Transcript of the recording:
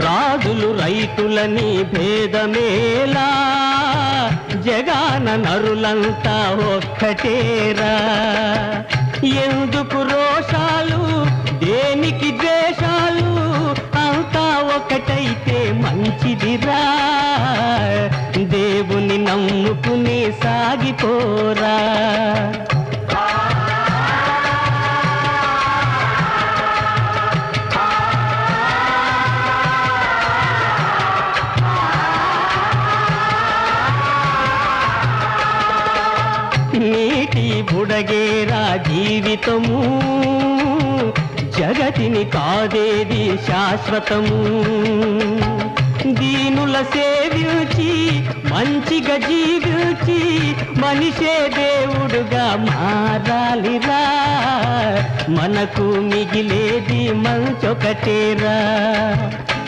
రాజులు రైతులని భేదమేలా, జగాన నరులంతా ఒక్కటేరా. ఎందుకు రోషాలు, దేనికి ద్వేషాలు, అంతా ఒకటైతే మంచిదిరా. దేవుని నమ్ముకుని సాగిపోరా. నీటి బుడగేరా జీవితము, జగతిని కాదేది శాశ్వతము. దీనుల సేవించి మంచిగా జీవించి మనిషే దేవుడుగా మారాలిరా. మనకు మిగిలేది మంచొకటేరా.